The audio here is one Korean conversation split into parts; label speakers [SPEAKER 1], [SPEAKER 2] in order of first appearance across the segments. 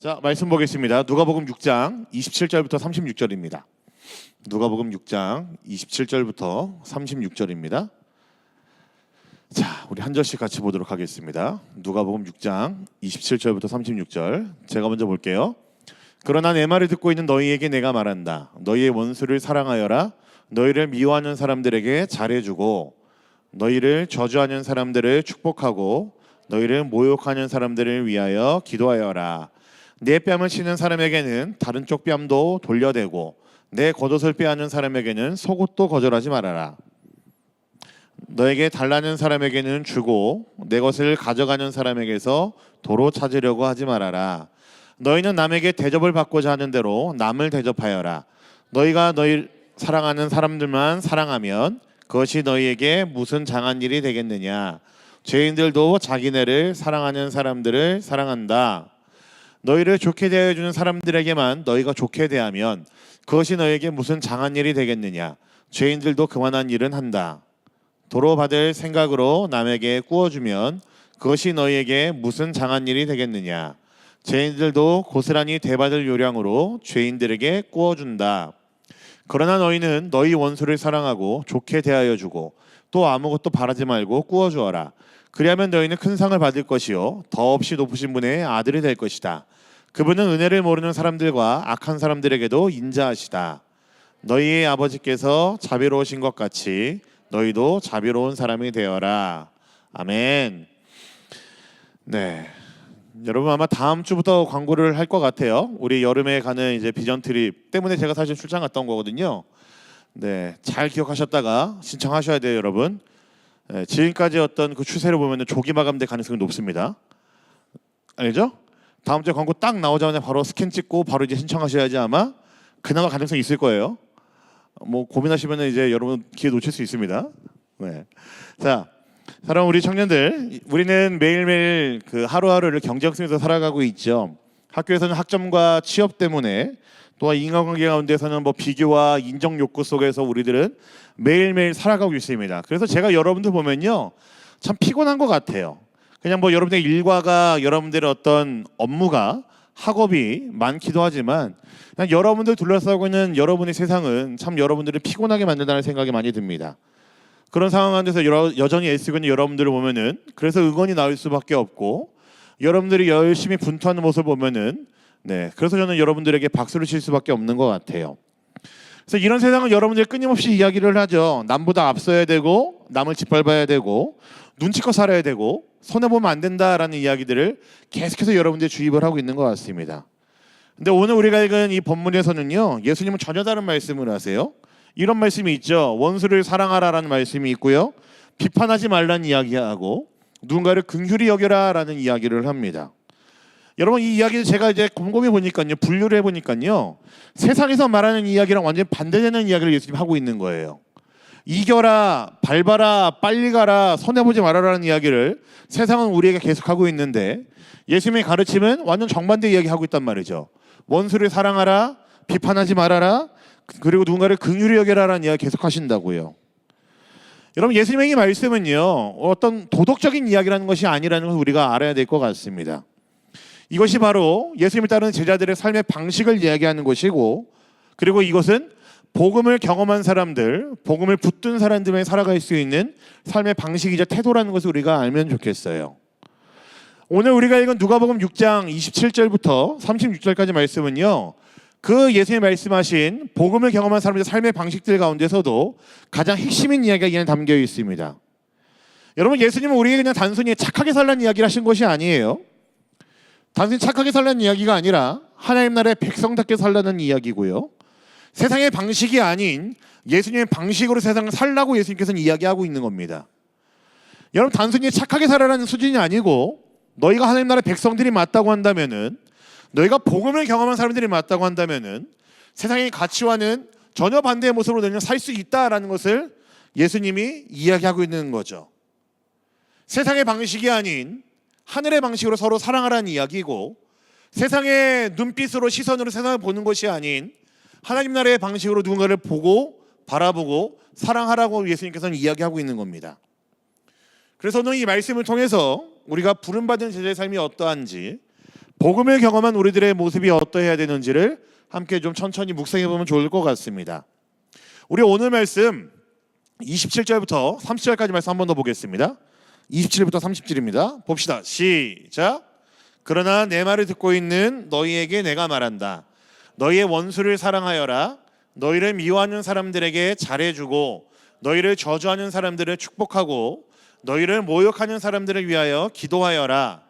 [SPEAKER 1] 자, 말씀 보겠습니다. 누가복음 6장 27절부터 36절입니다. 누가복음 6장 27절부터 36절입니다. 자, 우리 한 절씩 같이 보도록 하겠습니다. 누가복음 6장 27절부터 36절. 제가 먼저 볼게요. 그러나 내 말을 듣고 있는 너희에게 내가 말한다. 너희의 원수를 사랑하여라. 너희를 미워하는 사람들에게 잘해주고 너희를 저주하는 사람들을 축복하고 너희를 모욕하는 사람들을 위하여 기도하여라. 내 뺨을 치는 사람에게는 다른 쪽 뺨도 돌려대고 내 겉옷을 빼앗는 사람에게는 속옷도 거절하지 말아라. 너에게 달라는 사람에게는 주고 내 것을 가져가는 사람에게서 도로 찾으려고 하지 말아라. 너희는 남에게 대접을 받고자 하는 대로 남을 대접하여라. 너희가 너희 사랑하는 사람들만 사랑하면 그것이 너희에게 무슨 장한 일이 되겠느냐. 죄인들도 자기네를 사랑하는 사람들을 사랑한다. 너희를 좋게 대해주는 사람들에게만 너희가 좋게 대하면 그것이 너희에게 무슨 장한 일이 되겠느냐. 죄인들도 그만한 일은 한다. 도로 받을 생각으로 남에게 구워주면 그것이 너희에게 무슨 장한 일이 되겠느냐. 죄인들도 고스란히 대받을 요량으로 죄인들에게 구워준다. 그러나 너희는 너희 원수를 사랑하고 좋게 대하여 주고 또 아무것도 바라지 말고 구워주어라. 그리하면 너희는 큰 상을 받을 것이요 더없이 높으신 분의 아들이 될 것이다. 그분은 은혜를 모르는 사람들과 악한 사람들에게도 인자하시다. 너희의 아버지께서 자비로우신 것 같이 너희도 자비로운 사람이 되어라. 아멘. 네, 여러분 아마 다음 주부터 광고를 할 것 같아요. 우리 여름에 가는 이제 비전 트립 때문에 제가 사실 출장 갔다 온 거거든요. 네, 잘 기억하셨다가 신청하셔야 돼요, 여러분. 네, 지금까지 어떤 그 추세를 보면 조기 마감될 가능성이 높습니다. 알죠? 다음 주에 광고 딱 나오자마자 바로 스캔 찍고 바로 이제 신청하셔야지 아마 그나마 가능성이 있을 거예요. 뭐 고민하시면 이제 여러분 기회 놓칠 수 있습니다. 네. 자, 사랑하는 우리 청년들, 우리는 매일매일 그 하루하루를 경쟁 속에서 살아가고 있죠. 학교에서는 학점과 취업 때문에 또한 인간관계 가운데서는 뭐 비교와 인정 욕구 속에서 우리들은 매일매일 살아가고 있습니다. 그래서 제가 여러분들 보면요, 참 피곤한 것 같아요. 그냥 뭐 여러분의 일과가, 여러분들의 어떤 업무가, 학업이 많기도 하지만 그냥 여러분들 둘러싸고 있는 여러분의 세상은 참 여러분들을 피곤하게 만든다는 생각이 많이 듭니다. 그런 상황 안에서 여전히 애쓰고 있는 여러분들을 보면은 그래서 응원이 나올 수밖에 없고, 여러분들이 열심히 분투하는 모습을 보면은 그래서 저는 여러분들에게 박수를 칠 수밖에 없는 것 같아요. 그래서 이런 세상은 여러분들이 끊임없이 이야기를 하죠. 남보다 앞서야 되고 남을 짓밟아야 되고 눈치껏 살아야 되고 손해보면 안 된다라는 이야기들을 계속해서 여러분들이 주입을 하고 있는 것 같습니다. 근데 오늘 우리가 읽은 이 본문에서는요, 예수님은 전혀 다른 말씀을 하세요. 이런 말씀이 있죠. 원수를 사랑하라라는 말씀이 있고요, 비판하지 말라는 이야기하고 누군가를 긍휼히 여겨라라는 이야기를 합니다. 여러분, 이 이야기를 제가 이제 곰곰이 보니까요, 분류를 해보니까요, 세상에서 말하는 이야기랑 완전히 반대되는 이야기를 예수님이 하고 있는 거예요. 이겨라, 밟아라, 빨리 가라, 손해보지 말아라는 이야기를 세상은 우리에게 계속하고 있는데 예수님의 가르침은 완전 정반대 이야기하고 있단 말이죠. 원수를 사랑하라, 비판하지 말아라, 그리고 누군가를 긍휼히 여겨라라는 이야기 계속 하신다고요. 여러분, 예수님의 이 말씀은요, 어떤 도덕적인 이야기라는 것이 아니라는 것을 우리가 알아야 될 것 같습니다. 이것이 바로 예수님을 따르는 제자들의 삶의 방식을 이야기하는 것이고, 그리고 이것은 복음을 경험한 사람들, 복음을 붙든 사람들만 살아갈 수 있는 삶의 방식이자 태도라는 것을 우리가 알면 좋겠어요. 오늘 우리가 읽은 누가복음 6장 27절부터 36절까지 말씀은요, 그 예수님이 말씀하신 복음을 경험한 사람들의 삶의 방식들 가운데서도 가장 핵심인 이야기가 이 안에 담겨 있습니다. 여러분, 예수님은 우리에게 그냥 단순히 착하게 살라는 이야기를 하신 것이 아니에요. 단순히 착하게 살라는 이야기가 아니라 하나님 나라의 백성답게 살라는 이야기고요, 세상의 방식이 아닌 예수님의 방식으로 세상을 살라고 예수님께서는 이야기하고 있는 겁니다. 여러분, 단순히 착하게 살아라는 수준이 아니고, 너희가 하나님 나라의 백성들이 맞다고 한다면은, 너희가 복음을 경험한 사람들이 맞다고 한다면은 세상의 가치와는 전혀 반대의 모습으로 너희는 살 수 있다라는 것을 예수님이 이야기하고 있는 거죠. 세상의 방식이 아닌 하늘의 방식으로 서로 사랑하라는 이야기고, 세상의 눈빛으로, 시선으로 세상을 보는 것이 아닌 하나님 나라의 방식으로 누군가를 보고 바라보고 사랑하라고 예수님께서는 이야기하고 있는 겁니다. 그래서 오늘 이 말씀을 통해서 우리가 부름받은 제자의 삶이 어떠한지, 복음을 경험한 우리들의 모습이 어떠해야 되는지를 함께 좀 천천히 묵상해 보면 좋을 것 같습니다. 우리 오늘 말씀 27절부터 30절까지 말씀 한 번 더 보겠습니다. 27부터 30절입니다. 봅시다. 시작. 그러나 내 말을 듣고 있는 너희에게 내가 말한다. 너희의 원수를 사랑하여라. 너희를 미워하는 사람들에게 잘해주고 너희를 저주하는 사람들을 축복하고 너희를 모욕하는 사람들을 위하여 기도하여라.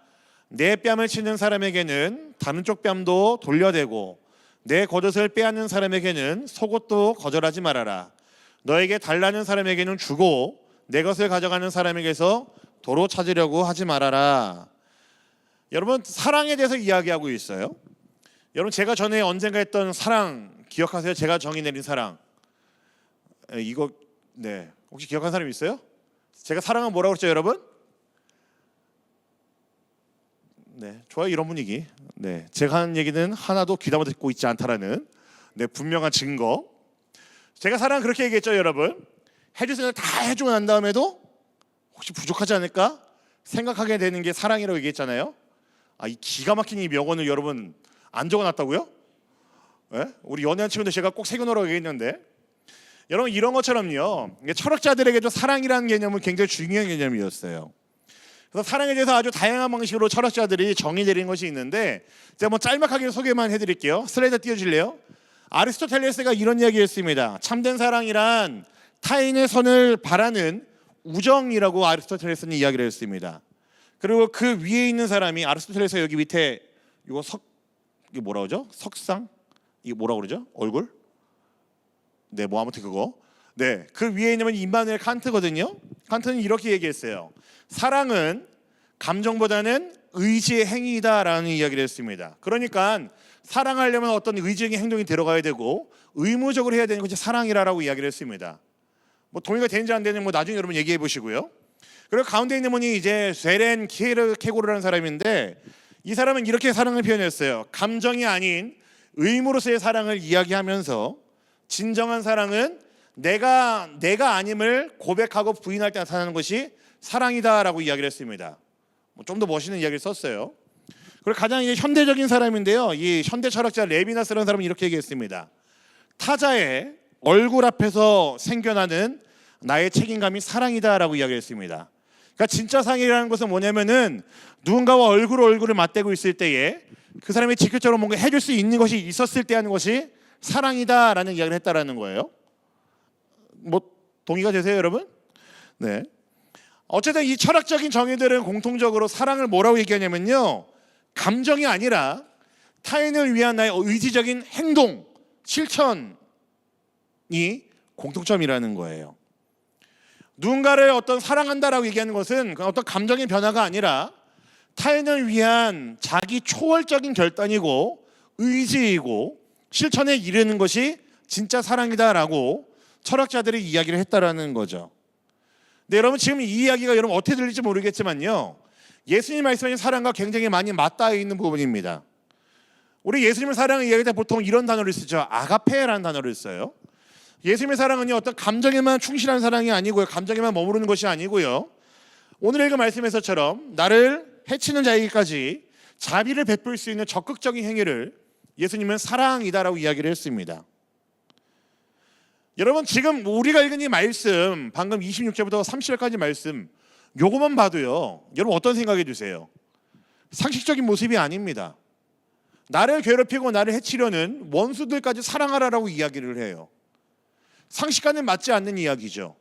[SPEAKER 1] 내 뺨을 치는 사람에게는 다른 쪽 뺨도 돌려대고 내 겉옷을 빼앗는 사람에게는 속옷도 거절하지 말아라. 너에게 달라는 사람에게는 주고 내 것을 가져가는 사람에게서 도로 찾으려고 하지 말아라. 여러분, 사랑에 대해서 이야기하고 있어요. 여러분, 제가 전에 언젠가 했던 사랑 기억하세요? 제가 정의 내린 사랑. 이거 네, 혹시 기억하는 사람 있어요? 제가 사랑은 뭐라고 그랬죠, 여러분? 네, 좋아요. 이런 분위기. 네, 제가 하는 얘기는 하나도 귀담아 듣고 있지 않다라는 분명한 증거. 제가 사랑 그렇게 얘기했죠, 여러분. 해줄 생각 다 해주고 난 다음에도 혹시 부족하지 않을까 생각하게 되는 게 사랑이라고 얘기했잖아요. 이 기가 막힌 이 명언을 여러분 안 적어놨다고요? 네? 우리 연애한 친구들 제가 꼭 새겨놓으라고 얘기했는데, 여러분 이런 것처럼요, 철학자들에게도 사랑이라는 개념은 굉장히 중요한 개념이었어요. 그래서 사랑에 대해서 아주 다양한 방식으로 철학자들이 정의 내린 것이 있는데, 제가 뭐 짤막하게 소개만 해드릴게요. 슬라이드 띄워줄래요? 아리스토텔레스가 이런 이야기했습니다. 참된 사랑이란 타인의 선을 바라는 우정이라고 아리스토텔레스는 이야기를 했습니다. 그리고 그 위에 있는 사람이, 아리스토텔레스가 여기 밑에 이게 뭐라 그러죠? 석상? 이게 뭐라 그러죠? 얼굴? 네, 뭐 아무튼 그거. 네, 그 위에 있는 건 임마누엘 칸트거든요. 칸트는 이렇게 얘기했어요. 사랑은 감정보다는 의지의 행위다라는 이야기를 했습니다. 그러니까 사랑하려면 어떤 의지적인 행동이 들어가야 되고 의무적으로 해야 되는 것이 사랑이라고 이야기를 했습니다. 뭐 동의가 되는지 안 되는지 뭐 나중에 여러분 얘기해 보시고요. 그리고 가운데 있는 분이 이제 세렌 키에르케고르라는 사람인데, 이 사람은 이렇게 사랑을 표현했어요. 감정이 아닌 의무로서의 사랑을 이야기하면서 진정한 사랑은 내가 아님을 고백하고 부인할 때 나타나는 것이 사랑이다라고 이야기를 했습니다. 좀 더 멋있는 이야기를 썼어요. 그리고 가장 이제 현대적인 사람인데요, 이 현대 철학자 레비나스라는 사람은 이렇게 얘기했습니다. 타자의 얼굴 앞에서 생겨나는 나의 책임감이 사랑이다라고 이야기했습니다. 그러니까 진짜 사랑이라는 것은 뭐냐면은 누군가와 얼굴을 맞대고 있을 때에 그 사람이 직접적으로 뭔가 해줄 수 있는 것이 있었을 때 하는 것이 사랑이다라는 이야기를 했다라는 거예요. 뭐 동의가 되세요, 여러분? 네. 어쨌든 이 철학적인 정의들은 공통적으로 사랑을 뭐라고 얘기하냐면요, 감정이 아니라 타인을 위한 나의 의지적인 행동, 실천이 공통점이라는 거예요. 누군가를 어떤 사랑한다라고 얘기하는 것은 어떤 감정의 변화가 아니라 타인을 위한 자기 초월적인 결단이고 의지이고 실천에 이르는 것이 진짜 사랑이다라고 철학자들이 이야기를 했다라는 거죠. 근데 여러분, 지금 이 이야기가 여러분 어떻게 들릴지 모르겠지만요, 예수님 말씀하신 사랑과 굉장히 많이 맞닿아 있는 부분입니다. 우리 예수님의 사랑을 이야기할 때 보통 이런 단어를 쓰죠. 아가페라는 단어를 써요. 예수님의 사랑은요, 어떤 감정에만 충실한 사랑이 아니고요, 감정에만 머무르는 것이 아니고요, 오늘 읽은 말씀에서처럼 나를 해치는 자에게까지 자비를 베풀 수 있는 적극적인 행위를 예수님은 사랑이다라고 이야기를 했습니다. 여러분, 지금 우리가 읽은 이 말씀, 방금 26절부터 30절까지 말씀, 요거만 봐도요, 여러분 어떤 생각이 드세요? 상식적인 모습이 아닙니다. 나를 괴롭히고 나를 해치려는 원수들까지 사랑하라라고 이야기를 해요. 상식과는 맞지 않는 이야기죠.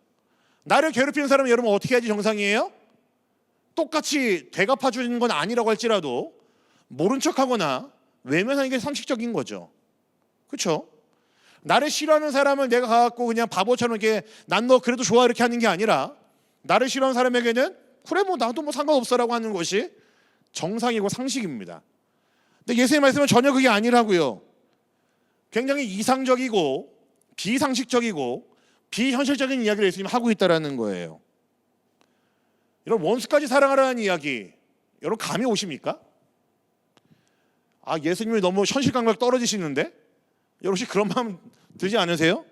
[SPEAKER 1] 나를 괴롭히는 사람은 여러분 어떻게 해야지 정상이에요? 똑같이 되갚아주는 건 아니라고 할지라도 모른 척하거나 외면하는 게 상식적인 거죠. 그렇죠? 나를 싫어하는 사람을 내가 가갖고 그냥 바보처럼 이렇게 난 너 그래도 좋아 이렇게 하는 게 아니라, 나를 싫어하는 사람에게는 그래 뭐 나도 뭐 상관없어라고 하는 것이 정상이고 상식입니다. 근데 예수의 말씀은 전혀 그게 아니라고요. 굉장히 이상적이고 비상식적이고 비현실적인 이야기를 예수님이 하고 있다는 거예요. 여러분, 원수까지 사랑하라는 이야기, 여러분 감이 오십니까? 예수님이 너무 현실 감각 떨어지시는데? 여러분 혹시 그런 마음 들지 않으세요?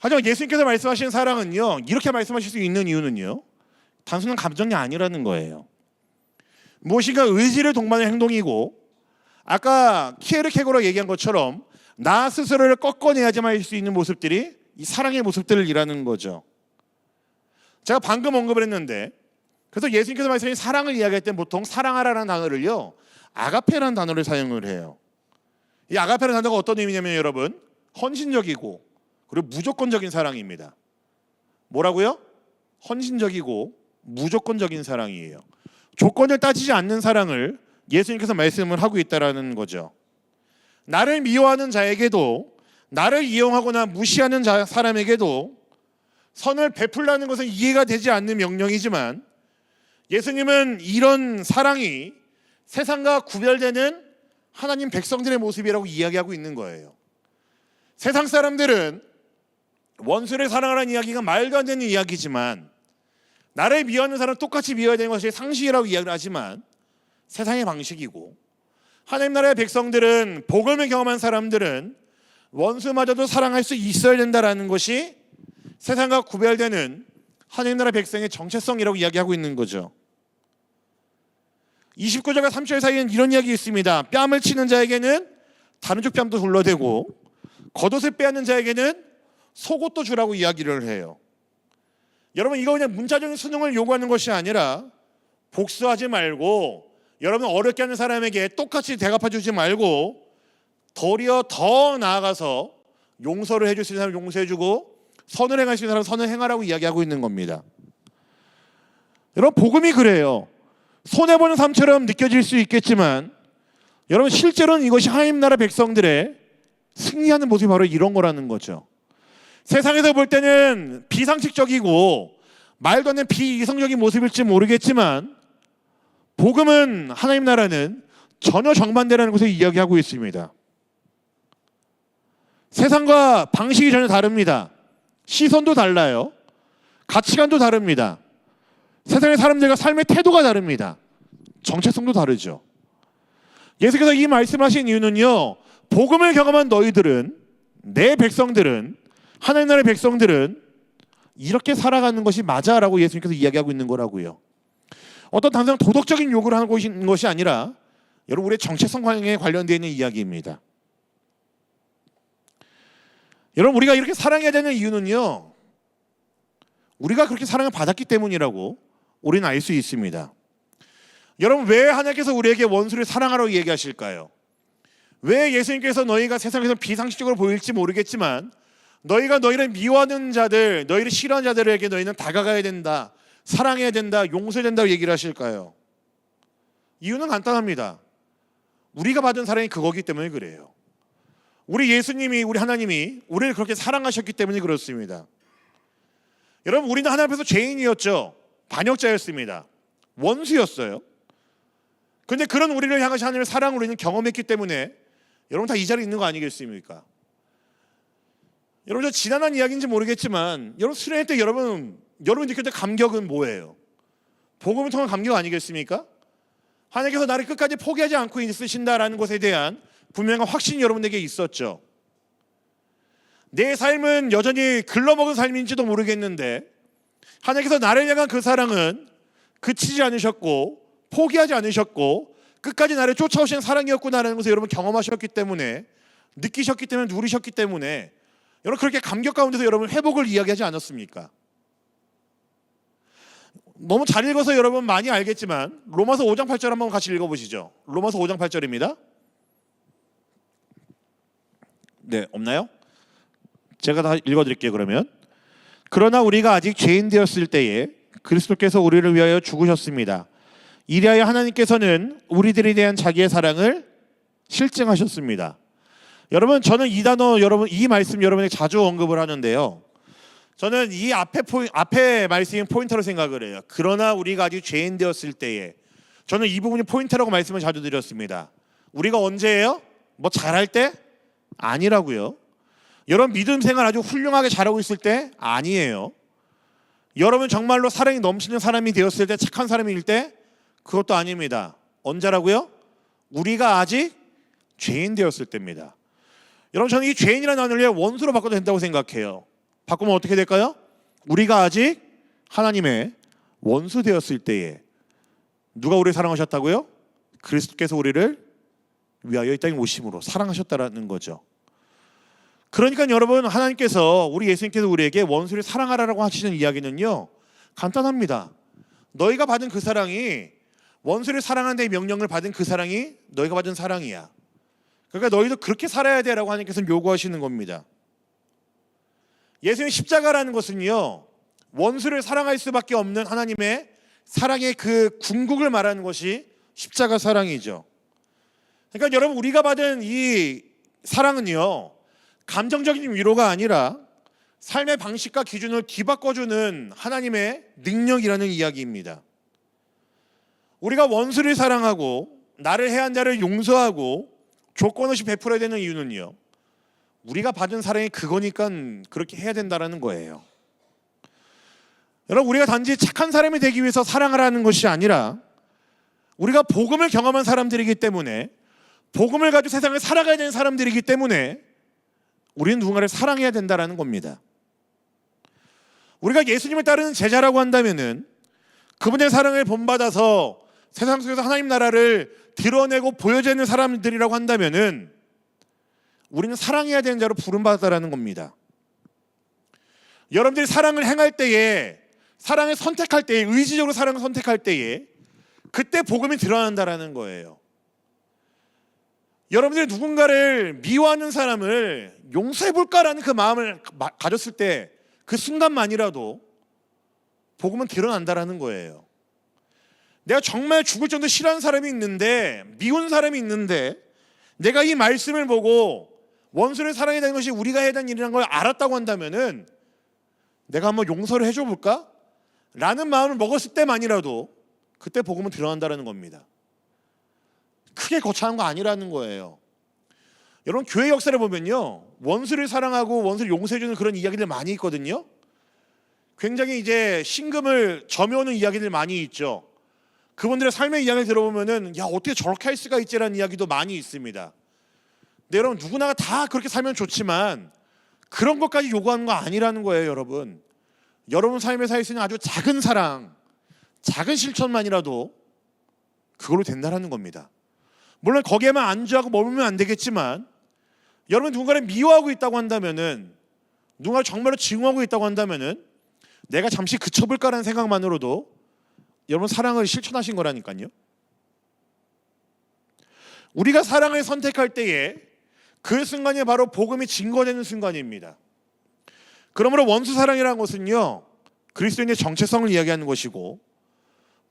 [SPEAKER 1] 하지만 예수님께서 말씀하시는 사랑은요, 이렇게 말씀하실 수 있는 이유는요, 단순한 감정이 아니라는 거예요. 무엇인가 의지를 동반한 행동이고, 아까 키에르케고르가 얘기한 것처럼 나 스스로를 꺾어내야지만 할 수 있는 모습들이 이 사랑의 모습들을 일하는 거죠. 제가 방금 언급을 했는데, 그래서 예수님께서 말씀하신 사랑을 이야기할 때 보통 사랑하라는 단어를요, 아가페라는 단어를 사용을 해요. 이 아가페라는 단어가 어떤 의미냐면 여러분, 헌신적이고 그리고 무조건적인 사랑입니다. 뭐라고요? 헌신적이고 무조건적인 사랑이에요. 조건을 따지지 않는 사랑을 예수님께서 말씀을 하고 있다라는 거죠. 나를 미워하는 자에게도, 나를 이용하거나 무시하는 사람에게도 선을 베풀라는 것은 이해가 되지 않는 명령이지만, 예수님은 이런 사랑이 세상과 구별되는 하나님 백성들의 모습이라고 이야기하고 있는 거예요. 세상 사람들은 원수를 사랑하라는 이야기가 말도 안 되는 이야기지만, 나를 미워하는 사람은 똑같이 미워야 되는 것이 상식이라고 이야기를 하지만 세상의 방식이고, 하나님 나라의 백성들은, 복음을 경험한 사람들은 원수마저도 사랑할 수 있어야 된다라는 것이 세상과 구별되는 하나님 나라 백성의 정체성이라고 이야기하고 있는 거죠. 29절과 30절 사이에는 이런 이야기 있습니다. 뺨을 치는 자에게는 다른 쪽 뺨도 둘러대고 겉옷을 빼앗는 자에게는 속옷도 주라고 이야기를 해요. 여러분, 이거 그냥 문자적인 수능을 요구하는 것이 아니라, 복수하지 말고 여러분 어렵게 하는 사람에게 똑같이 대갚아 주지 말고 도리어 더 나아가서 용서를 해줄 수 있는 사람 용서해주고 선을 행할 수 있는 사람 선을 행하라고 이야기하고 있는 겁니다. 여러분, 복음이 그래요. 손해보는 삶처럼 느껴질 수 있겠지만 여러분, 실제로는 이것이 하나님 나라 백성들의 승리하는 모습이 바로 이런 거라는 거죠. 세상에서 볼 때는 비상식적이고 말도 안 되는 비이성적인 모습일지 모르겠지만, 복음은, 하나님 나라는 전혀 정반대라는 것을 이야기하고 있습니다. 세상과 방식이 전혀 다릅니다. 시선도 달라요. 가치관도 다릅니다. 세상의 사람들과 삶의 태도가 다릅니다. 정체성도 다르죠. 예수께서 이 말씀하신 이유는요, 복음을 경험한 너희들은, 내 백성들은, 하나님 나라의 백성들은 이렇게 살아가는 것이 맞아라고 예수님께서 이야기하고 있는 거라고요. 어떤 단순한 도덕적인 요구를 하고 있는 것이 아니라 여러분, 우리의 정체성에 관련되어 있는 이야기입니다. 여러분, 우리가 이렇게 사랑해야 되는 이유는요, 우리가 그렇게 사랑을 받았기 때문이라고 우리는 알 수 있습니다. 여러분, 왜 하나님께서 우리에게 원수를 사랑하라고 얘기하실까요? 왜 예수님께서 너희가 세상에서 비상식적으로 보일지 모르겠지만 너희가 너희를 미워하는 자들, 너희를 싫어하는 자들에게 너희는 다가가야 된다, 사랑해야 된다, 용서해야 된다고 얘기를 하실까요? 이유는 간단합니다. 우리가 받은 사랑이 그거기 때문에 그래요. 우리 예수님이, 우리 하나님이 우리를 그렇게 사랑하셨기 때문에 그렇습니다. 여러분, 우리는 하나님 앞에서 죄인이었죠. 반역자였습니다. 원수였어요. 그런데 그런 우리를 향하신 하나님의 사랑을 우리는 경험했기 때문에 여러분 다 이 자리에 있는 거 아니겠습니까? 여러분, 저 지난한 이야기인지 모르겠지만 여러분, 수련회 때 여러분이 느꼈던 감격은 뭐예요? 복음을 통한 감격 아니겠습니까? 하나님께서 나를 끝까지 포기하지 않고 있으신다라는 것에 대한 분명한 확신이 여러분에게 있었죠. 내 삶은 여전히 글러먹은 삶인지도 모르겠는데 하나님께서 나를 향한 그 사랑은 그치지 않으셨고 포기하지 않으셨고 끝까지 나를 쫓아오시는 사랑이었구나라는 것을 여러분 경험하셨기 때문에, 느끼셨기 때문에, 누리셨기 때문에 여러분 그렇게 감격 가운데서 여러분 회복을 이야기하지 않았습니까? 너무 잘 읽어서 여러분 많이 알겠지만 로마서 5장 8절 한번 같이 읽어보시죠. 로마서 5장 8절입니다. 네, 없나요? 제가 다 읽어드릴게요. 그러면, 그러나 우리가 아직 죄인 되었을 때에 그리스도께서 우리를 위하여 죽으셨습니다. 이리하여 하나님께서는 우리들에 대한 자기의 사랑을 실증하셨습니다. 여러분, 저는 이 단어, 여러분 이 말씀 여러분에게 자주 언급을 하는데요, 저는 이 앞에 말씀이 포인트로 생각을 해요. 그러나 우리가 아직 죄인 되었을 때에, 저는 이 부분이 포인트라고 말씀을 자주 드렸습니다. 우리가 언제예요? 뭐 잘할 때? 아니라고요. 여러분, 믿음 생활 아주 훌륭하게 잘하고 있을 때? 아니에요. 여러분 정말로 사랑이 넘치는 사람이 되었을 때, 착한 사람일 때? 그것도 아닙니다. 언제라고요? 우리가 아직 죄인 되었을 때입니다. 여러분, 저는 이 죄인이라는 단어를 원수로 바꿔도 된다고 생각해요. 바꾸면 어떻게 될까요? 우리가 아직 하나님의 원수 되었을 때에, 누가 우리를 사랑하셨다고요? 그리스도께서 우리를 위하여 이 땅에 오심으로 사랑하셨다라는 거죠. 그러니까 여러분, 하나님께서, 우리 예수님께서 우리에게 원수를 사랑하라고 하시는 이야기는요, 간단합니다. 너희가 받은 그 사랑이, 원수를 사랑하는 데 명령을 받은 그 사랑이 너희가 받은 사랑이야. 그러니까 너희도 그렇게 살아야 돼라고 하나님께서 요구하시는 겁니다. 예수님 십자가라는 것은요, 원수를 사랑할 수밖에 없는 하나님의 사랑의 그 궁극을 말하는 것이 십자가 사랑이죠. 그러니까 여러분, 우리가 받은 이 사랑은요, 감정적인 위로가 아니라 삶의 방식과 기준을 뒤바꿔주는 하나님의 능력이라는 이야기입니다. 우리가 원수를 사랑하고 나를 해한 자를 용서하고 조건 없이 베풀어야 되는 이유는요, 우리가 받은 사랑이 그거니까 그렇게 해야 된다는 거예요. 여러분, 우리가 단지 착한 사람이 되기 위해서 사랑을 하는 것이 아니라 우리가 복음을 경험한 사람들이기 때문에, 복음을 가지고 세상을 살아가야 되는 사람들이기 때문에 우리는 누군가를 사랑해야 된다는 겁니다. 우리가 예수님을 따르는 제자라고 한다면은 그분의 사랑을 본받아서 세상 속에서 하나님 나라를 드러내고 보여줘야 하는 사람들이라고 한다면은 우리는 사랑해야 되는 자로 부름받았다는 겁니다. 여러분들이 사랑을 행할 때에, 사랑을 선택할 때에, 의지적으로 사랑을 선택할 때에 그때 복음이 드러난다는 거예요. 여러분들이 누군가를 미워하는 사람을 용서해볼까라는 그 마음을 가졌을 때 그 순간만이라도 복음은 드러난다는 거예요. 내가 정말 죽을 정도로 싫어하는 사람이 있는데, 미운 사람이 있는데, 내가 이 말씀을 보고 원수를 사랑해야 되는 것이 우리가 해야 되는 일이라는 걸 알았다고 한다면은 내가 한번 용서를 해줘 볼까? 라는 마음을 먹었을 때만이라도 그때 복음은 드러난다는 겁니다. 크게 거창한 거 아니라는 거예요. 여러분, 교회 역사를 보면요, 원수를 사랑하고 원수를 용서해주는 그런 이야기들 많이 있거든요. 굉장히 이제 신금을 점여오는 이야기들 많이 있죠. 그분들의 삶의 이야기를 들어보면은, 야, 어떻게 저렇게 할 수가 있지라는 이야기도 많이 있습니다. 근데 여러분, 누구나 다 그렇게 살면 좋지만 그런 것까지 요구하는 거 아니라는 거예요. 여러분, 여러분 삶에 살 수 있는 아주 작은 사랑, 작은 실천만이라도 그걸로 된다는 겁니다. 물론 거기에만 안주하고 머물면 안 되겠지만, 여러분 누군가를 미워하고 있다고 한다면은, 누군가를 정말로 증오하고 있다고 한다면은 내가 잠시 그쳐볼까라는 생각만으로도 여러분 사랑을 실천하신 거라니까요. 우리가 사랑을 선택할 때에 그 순간이 바로 복음이 증거되는 순간입니다. 그러므로 원수 사랑이라는 것은요, 그리스도인의 정체성을 이야기하는 것이고,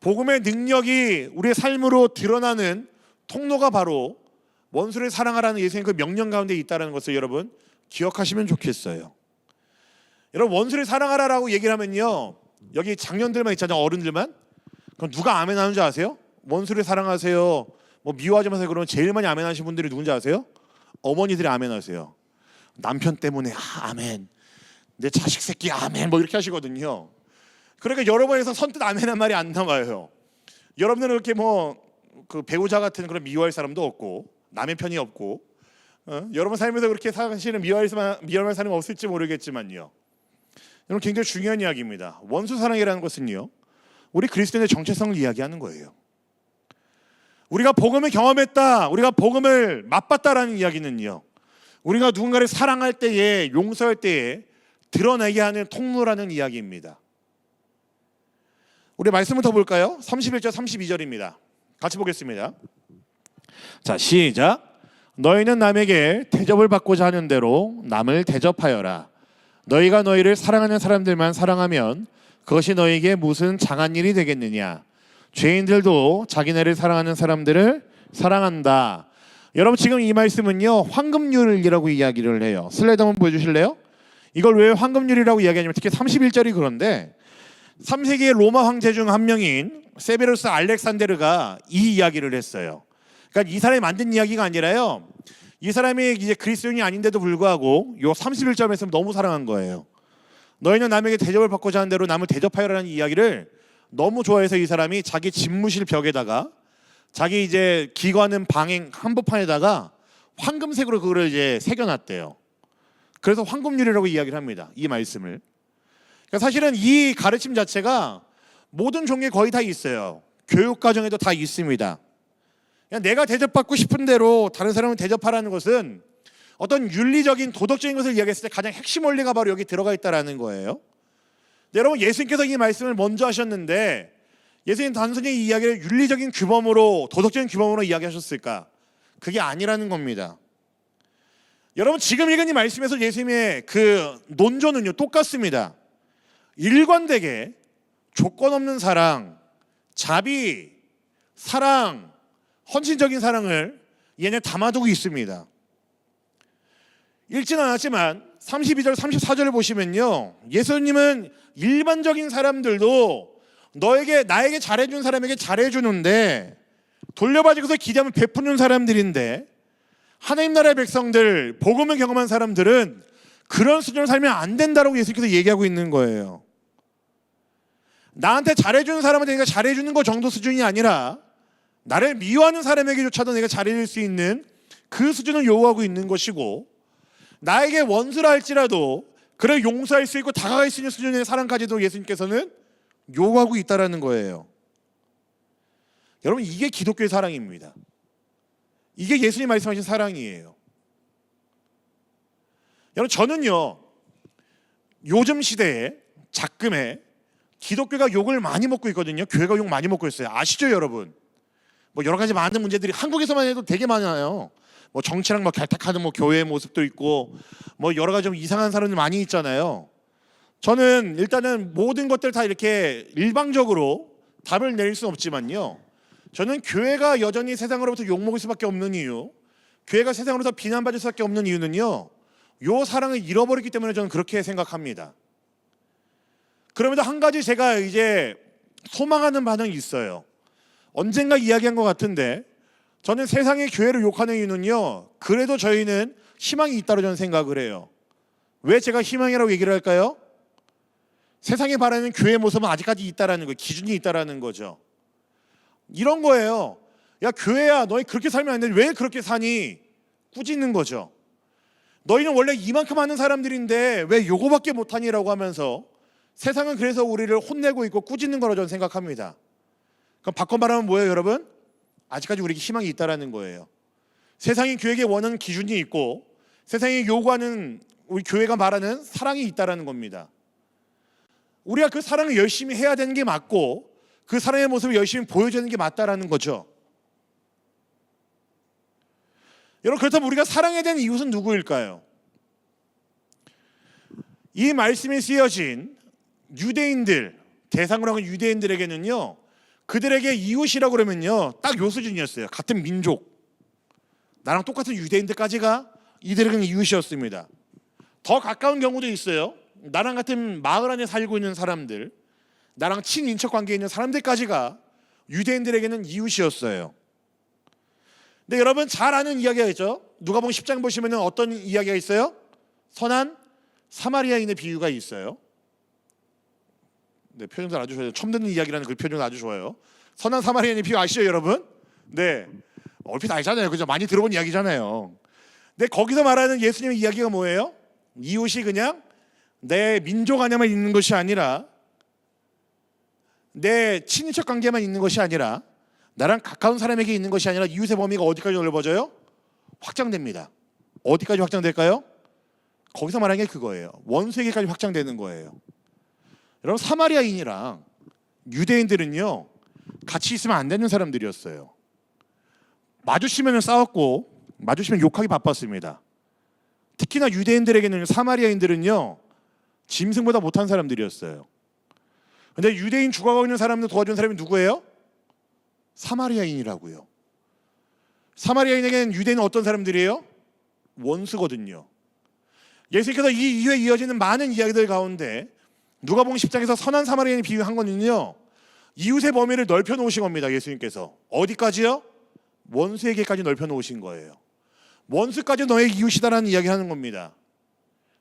[SPEAKER 1] 복음의 능력이 우리의 삶으로 드러나는 통로가 바로 원수를 사랑하라는 예수님의 그 명령 가운데 있다는 것을 여러분 기억하시면 좋겠어요. 여러분, 원수를 사랑하라라고 얘기를 하면요, 여기 장년들만 있잖아요, 어른들만. 그럼 누가 아멘 하는 줄 아세요? 원수를 사랑하세요, 뭐 미워하지 마세요 그러면 제일 많이 아멘 하시는 분들이 누군지 아세요? 어머니들이 아멘 하세요. 남편 때문에 아멘, 내 자식 새끼 아멘, 뭐 이렇게 하시거든요. 그러니까 여러분에서 선뜻 아멘한 말이 안 나와요. 여러분들은 이렇게 뭐 그 배우자 같은 그런 미워할 사람도 없고 남의 편이 없고, 여러분 삶에서 그렇게 사실은 미워할 사람이 없을지 모르겠지만요, 여러분 굉장히 중요한 이야기입니다. 원수 사랑이라는 것은요, 우리 그리스도인의 정체성을 이야기하는 거예요. 우리가 복음을 경험했다, 우리가 복음을 맛봤다라는 이야기는요, 우리가 누군가를 사랑할 때에, 용서할 때에 드러내게 하는 통로라는 이야기입니다. 우리 말씀을 더 볼까요? 31절 32절입니다. 같이 보겠습니다. 자, 시작. 너희는 남에게 대접을 받고자 하는 대로 남을 대접하여라. 너희가 너희를 사랑하는 사람들만 사랑하면 그것이 너희에게 무슨 장한 일이 되겠느냐. 죄인들도 자기네를 사랑하는 사람들을 사랑한다. 여러분, 지금 이 말씀은요, 황금률이라고 이야기를 해요. 슬라이드 한번 보여주실래요? 이걸 왜 황금률이라고 이야기하냐면, 특히 31절이 그런데 3세기의 로마 황제 중 한 명인 세베루스 알렉산데르가 이 이야기를 했어요. 그러니까 이 사람이 만든 이야기가 아니라요, 이 사람이 이제 그리스도인이 아닌데도 불구하고 요 31절 말씀 너무 사랑한 거예요. 너희는 남에게 대접을 받고자 하는 대로 남을 대접하여라는 이야기를 너무 좋아해서 이 사람이 자기 집무실 벽에다가, 자기 이제 기거하는 방행 한복판에다가 황금색으로 그거를 이제 새겨놨대요. 그래서 황금률이라고 이야기를 합니다, 이 말씀을. 그러니까 사실은 이 가르침 자체가 모든 종교에 거의 다 있어요. 교육 과정에도 다 있습니다. 그냥 내가 대접받고 싶은 대로 다른 사람을 대접하라는 것은 어떤 윤리적인 도덕적인 것을 이야기했을 때 가장 핵심 원리가 바로 여기 들어가 있다라는 거예요. 여러분, 예수님께서 이 말씀을 먼저 하셨는데 예수님 단순히 이 이야기를 윤리적인 규범으로, 도덕적인 규범으로 이야기하셨을까? 그게 아니라는 겁니다. 여러분, 지금 읽은 이 말씀에서 예수님의 그 논조는요 똑같습니다. 일관되게 조건 없는 사랑, 자비, 사랑, 헌신적인 사랑을 얘네 담아두고 있습니다. 읽지는 않았지만 32절 34절을 보시면요, 예수님은 일반적인 사람들도 나에게 잘해준 사람에게 잘해주는데, 돌려받고서 기대하면 베푸는 사람들인데, 하나님 나라의 백성들, 복음을 경험한 사람들은 그런 수준으로 살면 안 된다고 예수님께서 얘기하고 있는 거예요. 나한테 잘해주는 사람한테 내가 잘해주는 거 정도 수준이 아니라 나를 미워하는 사람에게조차도 내가 잘해줄 수 있는 그 수준을 요구하고 있는 것이고, 나에게 원수라 할지라도 그를 용서할 수 있고 다가갈 수 있는 수준의 사랑까지도 예수님께서는 요구하고 있다는 거예요. 여러분, 이게 기독교의 사랑입니다. 이게 예수님 말씀하신 사랑이에요. 여러분, 저는요 요즘 시대에 작금에 기독교가 욕을 많이 먹고 있거든요. 교회가 욕 많이 먹고 있어요. 아시죠, 여러분? 뭐 여러 가지 많은 문제들이 한국에서만 해도 되게 많아요. 뭐 정치랑 뭐 결탁하는 뭐 교회의 모습도 있고, 뭐 여러 가지 좀 이상한 사람들 많이 있잖아요. 저는 일단은 모든 것들 다 이렇게 일방적으로 답을 내릴 수는 없지만요, 저는 교회가 여전히 세상으로부터 욕먹을 수밖에 없는 이유, 교회가 세상으로부터 비난받을 수밖에 없는 이유는요, 요 사랑을 잃어버렸기 때문에 저는 그렇게 생각합니다. 그럼에도 한 가지 제가 이제 소망하는 반응이 있어요. 언젠가 이야기한 것 같은데, 저는 세상의 교회를 욕하는 이유는요, 그래도 저희는 희망이 있다고 저는 생각을 해요. 왜 제가 희망이라고 얘기를 할까요? 세상에 바라는 교회의 모습은 아직까지 있다라는 거예요. 기준이 있다라는 거죠. 이런 거예요. 야, 교회야, 너희 그렇게 살면 안 돼. 왜 그렇게 사니? 꾸짖는 거죠. 너희는 원래 이만큼 하는 사람들인데 왜 요거밖에 못하니라고 하면서 세상은 그래서 우리를 혼내고 있고 꾸짖는 거라고 저는 생각합니다. 그럼 바꿔 말하면 뭐예요, 여러분? 아직까지 우리에게 희망이 있다라는 거예요. 세상이 교회에게 원하는 기준이 있고, 세상이 요구하는 우리 교회가 말하는 사랑이 있다라는 겁니다. 우리가 그 사랑을 열심히 해야 되는 게 맞고, 그 사랑의 모습을 열심히 보여주는 게 맞다라는 거죠. 여러분, 그렇다면 우리가 사랑해야 되는 이웃은 누구일까요? 이 말씀이 쓰여진 유대인들, 대상으로 하는 유대인들에게는요, 그들에게 이웃이라고 그러면요 딱 요 수준이었어요. 같은 민족, 나랑 똑같은 유대인들까지가 이들에게는 이웃이었습니다. 더 가까운 경우도 있어요. 나랑 같은 마을 안에 살고 있는 사람들, 나랑 친인척 관계에 있는 사람들까지가 유대인들에게는 이웃이었어요. 근데 여러분 잘 아는 이야기가 있죠. 누가복음 10장 보시면 어떤 이야기가 있어요? 선한 사마리아인의 비유가 있어요. 네, 표현들 아주 좋아요. 처음 듣는 이야기라는 그 표현 아주 좋아요. 선한 사마리아인의 비유 아시죠, 여러분? 네, 얼핏 알잖아요, 그죠? 많이 들어본 이야기잖아요. 근데 거기서 말하는 예수님의 이야기가 뭐예요? 이웃이 그냥 내 민족 안에만 있는 것이 아니라, 내 친인척 관계만 있는 것이 아니라, 나랑 가까운 사람에게 있는 것이 아니라 이웃의 범위가 어디까지 넓어져요? 확장됩니다. 어디까지 확장될까요? 거기서 말하는 게 그거예요. 원수에게까지 확장되는 거예요. 여러분, 사마리아인이랑 유대인들은요 같이 있으면 안 되는 사람들이었어요. 마주치면 싸웠고, 마주치면 욕하기 바빴습니다. 특히나 유대인들에게는, 사마리아인들은요 짐승보다 못한 사람들이었어요. 근데 유대인 죽어가고 있는 사람들 도와준 사람이 누구예요? 사마리아인이라고요. 사마리아인에게는 유대인은 어떤 사람들이에요? 원수거든요. 예수님께서 이 이후에 이어지는 많은 이야기들 가운데 누가복음 10장에서 선한 사마리아인을 비유한 거는요, 이웃의 범위를 넓혀 놓으신 겁니다. 예수님께서 어디까지요? 원수에게까지 넓혀 놓으신 거예요. 원수까지 너의 이웃이다라는 이야기하는 겁니다.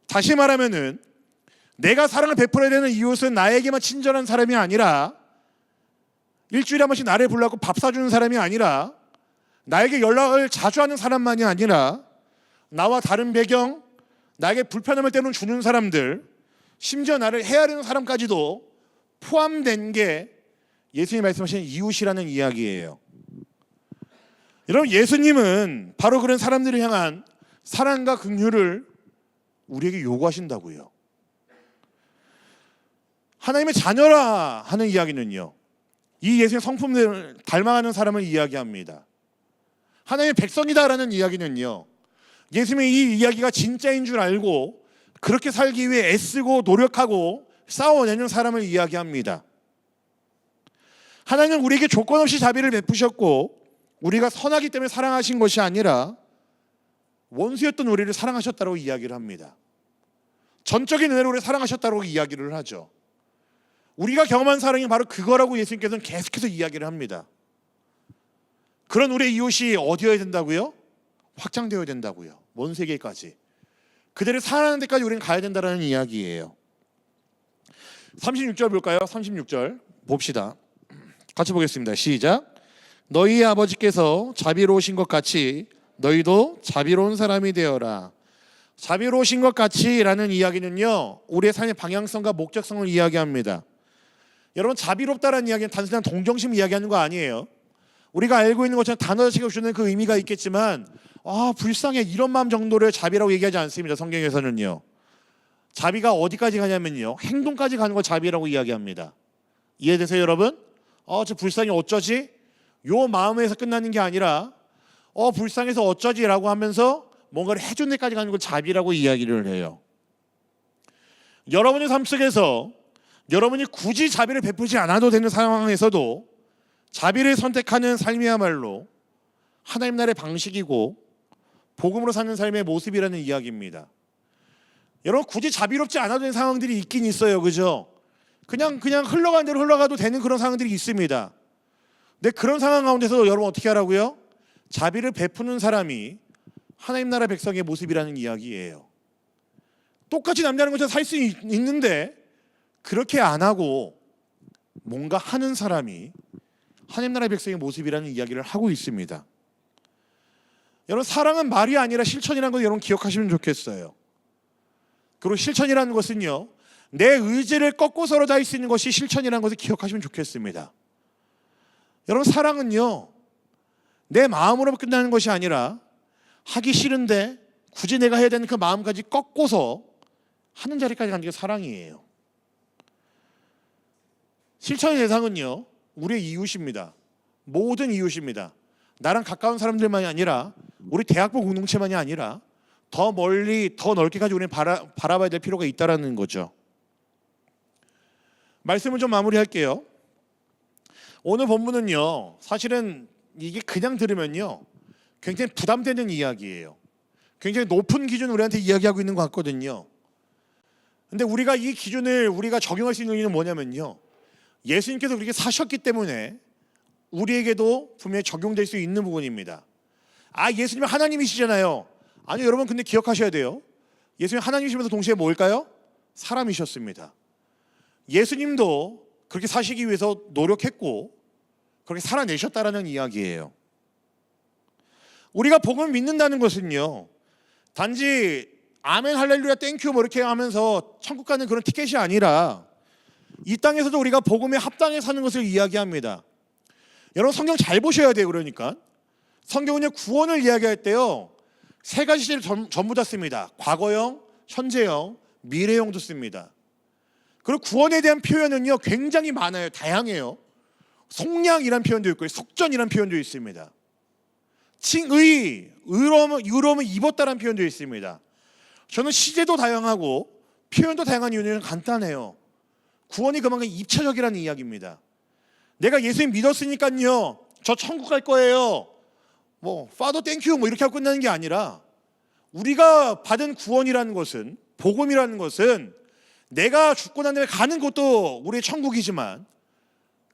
[SPEAKER 1] 다시 말하면은 내가 사랑을 베풀어야 되는 이웃은 나에게만 친절한 사람이 아니라, 일주일에 한 번씩 나를 불러갖고 밥 사주는 사람이 아니라, 나에게 연락을 자주 하는 사람만이 아니라, 나와 다른 배경, 나에게 불편함을 때로는 주는 사람들, 심지어 나를 헤아리는 사람까지도 포함된 게 예수님이 말씀하신 이웃이라는 이야기예요. 여러분, 예수님은 바로 그런 사람들을 향한 사랑과 긍휼을 우리에게 요구하신다고요. 하나님의 자녀라 하는 이야기는요, 이 예수의 성품을 닮아가는 사람을 이야기합니다. 하나님의 백성이다라는 이야기는요, 예수님의 이 이야기가 진짜인 줄 알고 그렇게 살기 위해 애쓰고 노력하고 싸워내는 사람을 이야기합니다. 하나님은 우리에게 조건 없이 자비를 베푸셨고 우리가 선하기 때문에 사랑하신 것이 아니라 원수였던 우리를 사랑하셨다고 이야기를 합니다. 전적인 은혜로 우리를 사랑하셨다고 이야기를 하죠. 우리가 경험한 사랑이 바로 그거라고 예수님께서는 계속해서 이야기를 합니다. 그런 우리의 이웃이 어디여야 된다고요? 확장되어야 된다고요. 먼 세계까지. 그들을 사랑하는 데까지 우리는 가야 된다는 이야기예요. 36절 볼까요? 36절 봅시다. 같이 보겠습니다. 시작. 너희 아버지께서 자비로우신 것 같이 너희도 자비로운 사람이 되어라. 자비로우신 것 같이 라는 이야기는요, 우리의 삶의 방향성과 목적성을 이야기합니다. 여러분, 자비롭다라는 이야기는 단순한 동정심 이야기하는 거 아니에요. 우리가 알고 있는 것처럼 단어 자체가 주는 그 의미가 있겠지만 불쌍해 이런 마음 정도를 자비라고 얘기하지 않습니다. 성경에서는요. 자비가 어디까지 가냐면요, 행동까지 가는 걸 자비라고 이야기합니다. 이해되세요, 여러분? 저 불쌍해 어쩌지? 요 마음에서 끝나는 게 아니라 불쌍해서 어쩌지라고 하면서 뭔가를 해준 데까지 가는 걸 자비라고 이야기를 해요. 여러분의 삶 속에서 여러분이 굳이 자비를 베푸지 않아도 되는 상황에서도 자비를 선택하는 삶이야말로 하나님 나라의 방식이고 복음으로 사는 삶의 모습이라는 이야기입니다. 여러분, 굳이 자비롭지 않아도 되는 상황들이 있긴 있어요. 그죠? 그냥 흘러가는 대로 흘러가도 되는 그런 상황들이 있습니다. 근데 그런 상황 가운데서 여러분 어떻게 하라고요? 자비를 베푸는 사람이 하나님 나라 백성의 모습이라는 이야기예요. 똑같이 남자는 것처럼 살 수 있는데 그렇게 안 하고 뭔가 하는 사람이 하나님 나라의 백성의 모습이라는 이야기를 하고 있습니다. 여러분, 사랑은 말이 아니라 실천이라는 걸 여러분 기억하시면 좋겠어요. 그리고 실천이라는 것은요, 내 의지를 꺾고서라도 할 수 있는 것이 실천이라는 것을 기억하시면 좋겠습니다. 여러분, 사랑은요, 내 마음으로 끝나는 것이 아니라 하기 싫은데 굳이 내가 해야 되는 그 마음까지 꺾고서 하는 자리까지 가는 게 사랑이에요. 실천의 대상은요, 우리의 이웃입니다. 모든 이웃입니다. 나랑 가까운 사람들만이 아니라 우리 대학부 공동체만이 아니라 더 멀리 더 넓게까지 우리는 바라봐야 될 필요가 있다는 거죠. 말씀을 좀 마무리할게요. 오늘 본문은요, 사실은 이게 그냥 들으면요 굉장히 부담되는 이야기예요. 굉장히 높은 기준을 우리한테 이야기하고 있는 것 같거든요. 근데 우리가 이 기준을 우리가 적용할 수 있는 이유는 뭐냐면요, 예수님께서 그렇게 사셨기 때문에 우리에게도 분명히 적용될 수 있는 부분입니다. 예수님은 하나님이시잖아요. 아니요, 여러분, 근데 기억하셔야 돼요. 예수님 하나님이시면서 동시에 뭘까요? 사람이셨습니다. 예수님도 그렇게 사시기 위해서 노력했고 그렇게 살아내셨다라는 이야기예요. 우리가 복음을 믿는다는 것은요, 단지 아멘 할렐루야 땡큐 뭐 이렇게 하면서 천국 가는 그런 티켓이 아니라 이 땅에서도 우리가 복음에 합당해 사는 것을 이야기합니다. 여러분, 성경 잘 보셔야 돼요. 그러니까 성경은요, 구원을 이야기할 때요, 세 가지 시제를 전부 다 씁니다. 과거형, 현재형, 미래형도 씁니다. 그리고 구원에 대한 표현은요 굉장히 많아요. 다양해요. 속량이란 표현도 있고 속전이란 표현도 있습니다. 의로움을 입었다라는 표현도 있습니다. 저는 시제도 다양하고 표현도 다양한 이유는 간단해요. 구원이 그만큼 입체적이라는 이야기입니다. 내가 예수님 믿었으니까요 저 천국 갈 거예요, 뭐 파더 땡큐 뭐 이렇게 하고 끝나는 게 아니라, 우리가 받은 구원이라는 것은, 복음이라는 것은 내가 죽고 난 다음에 가는 곳도 우리의 천국이지만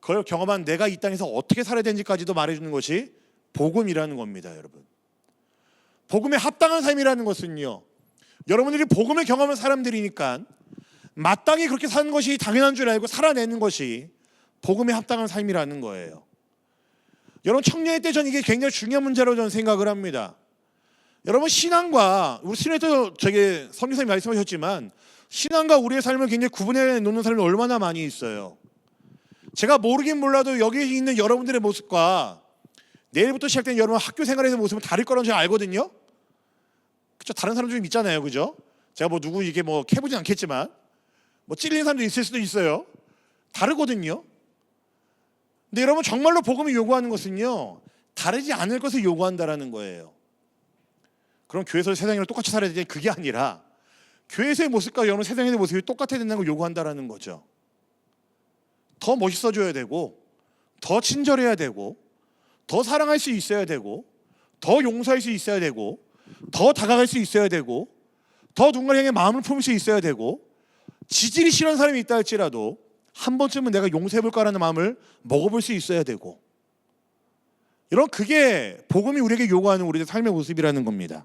[SPEAKER 1] 그걸 경험한 내가 이 땅에서 어떻게 살아야 되는지까지도 말해주는 것이 복음이라는 겁니다. 여러분, 복음에 합당한 삶이라는 것은요, 여러분들이 복음을 경험한 사람들이니까 마땅히 그렇게 사는 것이 당연한 줄 알고 살아내는 것이 복음에 합당한 삶이라는 거예요. 여러분, 청년의 때 저는 이게 굉장히 중요한 문제라고 저는 생각을 합니다. 여러분, 신앙과 우리 신앙에도 성경선생님이 말씀하셨지만 신앙과 우리의 삶을 굉장히 구분해 놓는 사람이 얼마나 많이 있어요.
[SPEAKER 2] 제가 모르긴 몰라도 여기 있는 여러분들의 모습과 내일부터 시작된 여러분 학교 생활에서 모습은 다를 거라는 제가 알거든요. 그렇죠? 다른 사람 좀 있잖아요, 그죠? 제가 뭐 누구 이게 뭐 캐보진 않겠지만 뭐 찔리는 사람도 있을 수도 있어요. 다르거든요. 근데 여러분 정말로 복음이 요구하는 것은요, 다르지 않을 것을 요구한다라는 거예요. 그럼 교회에서 세상이랑 똑같이 살아야 되지, 그게 아니라 교회에서의 모습과 여러분 세상의 모습이 똑같아야 된다는 걸 요구한다라는 거죠. 더 멋있어져야 되고, 더 친절해야 되고, 더 사랑할 수 있어야 되고, 더 용서할 수 있어야 되고, 더 다가갈 수 있어야 되고, 더 누군가를 향해 마음을 품을 수 있어야 되고, 지질이 싫어하는 사람이 있다 할지라도 한 번쯤은 내가 용서해볼까라는 마음을 먹어볼 수 있어야 되고, 이런 그게 복음이 우리에게 요구하는 우리의 삶의 모습이라는 겁니다.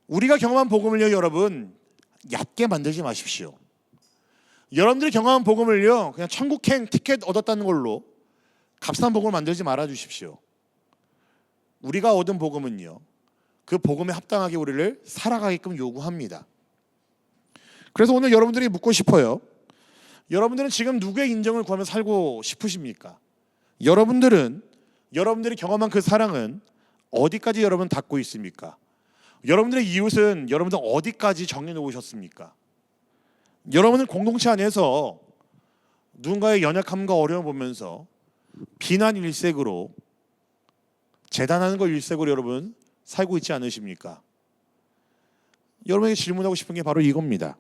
[SPEAKER 2] 우리가 경험한 복음을요, 여러분 얕게 만들지 마십시오. 여러분들이 경험한 복음을요, 그냥 천국행 티켓 얻었다는 걸로 값싼 복음을 만들지 말아 주십시오. 우리가 얻은 복음은요, 그 복음에 합당하게 우리를 살아가게끔 요구합니다. 그래서 오늘 여러분들이 묻고 싶어요. 여러분들은 지금 누구의 인정을 구하며 살고 싶으십니까? 여러분들이 경험한 그 사랑은 어디까지 여러분 닿고 있습니까? 여러분들의 이웃은 여러분들 어디까지 정해놓으셨습니까? 여러분은 공동체 안에서 누군가의 연약함과 어려움을 보면서 비난 일색으로, 재단하는 거 일색으로 여러분 살고 있지 않으십니까? 여러분에게 질문하고 싶은 게 바로 이겁니다.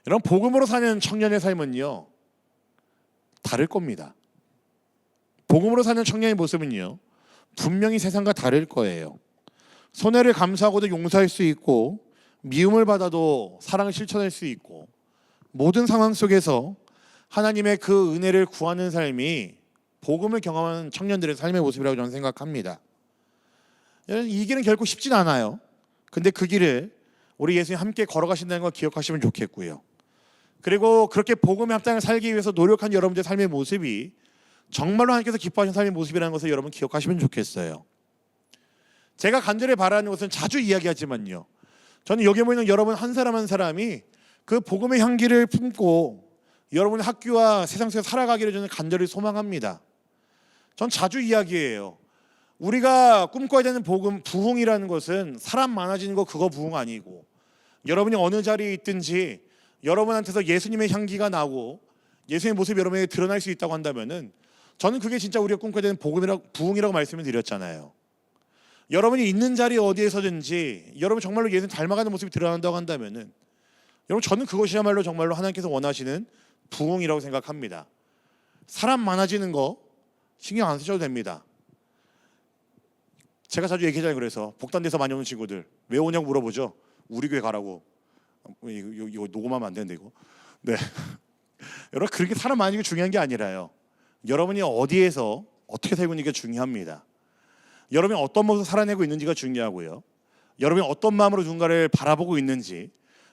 [SPEAKER 2] 여러분, 복음으로 사는 청년의 삶은요, 다를 겁니다. 복음으로 사는 청년의 모습은요, 분명히 세상과 다를 거예요. 손해를 감수하고도 용서할 수 있고, 미움을 받아도 사랑을 실천할 수 있고, 모든 상황 속에서 하나님의 그 은혜를 구하는 삶이 복음을 경험하는 청년들의 삶의 모습이라고 저는 생각합니다. 이 길은 결코 쉽진 않아요. 근데 그 길을 우리 예수님 함께 걸어가신다는 걸 기억하시면 좋겠고요. 그리고 그렇게 복음의 합당을 살기 위해서 노력한 여러분들의 삶의 모습이 정말로 하나님께서 기뻐하시는 삶의 모습이라는 것을 여러분 기억하시면 좋겠어요. 제가 간절히 바라는 것은 자주 이야기하지만요, 저는 여기 모이는 여러분 한 사람 한 사람이 그 복음의 향기를 품고 여러분의 학교와 세상 속에 살아가기를 저는 간절히 소망합니다. 전 자주 이야기해요. 우리가 꿈꿔야 되는 복음, 부흥이라는 것은 사람 많아지는 거, 그거 부흥 아니고, 여러분이 어느 자리에 있든지 여러분한테서 예수님의 향기가 나고 예수님의 모습이 여러분에게 드러날 수 있다고 한다면은, 저는 그게 진짜 우리가 꿈꿔야 되는 부흥이라고 말씀을 드렸잖아요. 여러분이 있는 자리 어디에서든지 여러분 정말로 예수님 닮아가는 모습이 드러난다고 한다면은, 여러분 저는 그것이야말로 정말로 하나님께서 원하시는 부흥이라고 생각합니다. 사람 많아지는 거 신경 안 쓰셔도 됩니다. 제가 자주 얘기하잖아요. 그래서 복단대에서 많이 오는 친구들 왜 오냐고 물어보죠. 우리 교회 가라고. 이거 녹음하면 안 되는데 이거. 네. 여러분, 그렇게 사람 많은 게 중요한 게 아니라요, 여러분이 어디에서 어떻게 살고 있는 게 중요합니다. 여러분이 어떤 모습을 살아내고 있는지가 중요하고요, 여러분이 어떤 마음으로 누군가를 바라보고 있는지,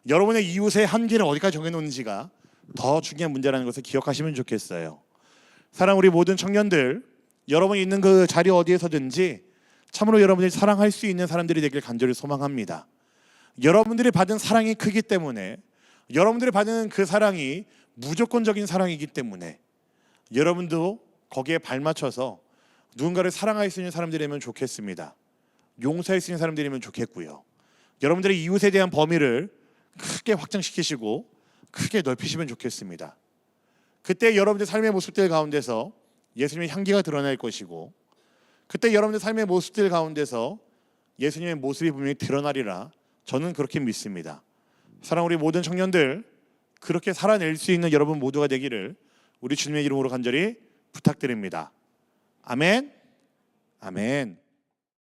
[SPEAKER 2] 여러분의 이웃의 한계를 어디까지 정해놓는지가 더 중요한 문제라는 것을 기억하시면 좋겠어요. 사랑, 우리 모든 청년들, 여러분이 있는 그 자리 어디에서든지 참으로 여러분들이 사랑할 수 있는 사람들이 되길 간절히 소망합니다. 여러분들이 받은 사랑이 크기 때문에, 여러분들이 받은 그 사랑이 무조건적인 사랑이기 때문에 여러분도 거기에 발맞춰서 누군가를 사랑할 수 있는 사람들이면 좋겠습니다. 용서할 수 있는 사람들이면 좋겠고요. 여러분들의 이웃에 대한 범위를 크게 확장시키시고 크게 넓히시면 좋겠습니다. 그때 여러분들 삶의 모습들 가운데서 예수님의 향기가 드러날 것이고, 그때 여러분들 삶의 모습들 가운데서 예수님의 모습이 분명히 드러나리라 저는 그렇게 믿습니다. 사랑, 우리 모든 청년들 그렇게 살아낼 수 있는 여러분 모두가 되기를 우리 주님의 이름으로 간절히 부탁드립니다. 아멘. 아멘.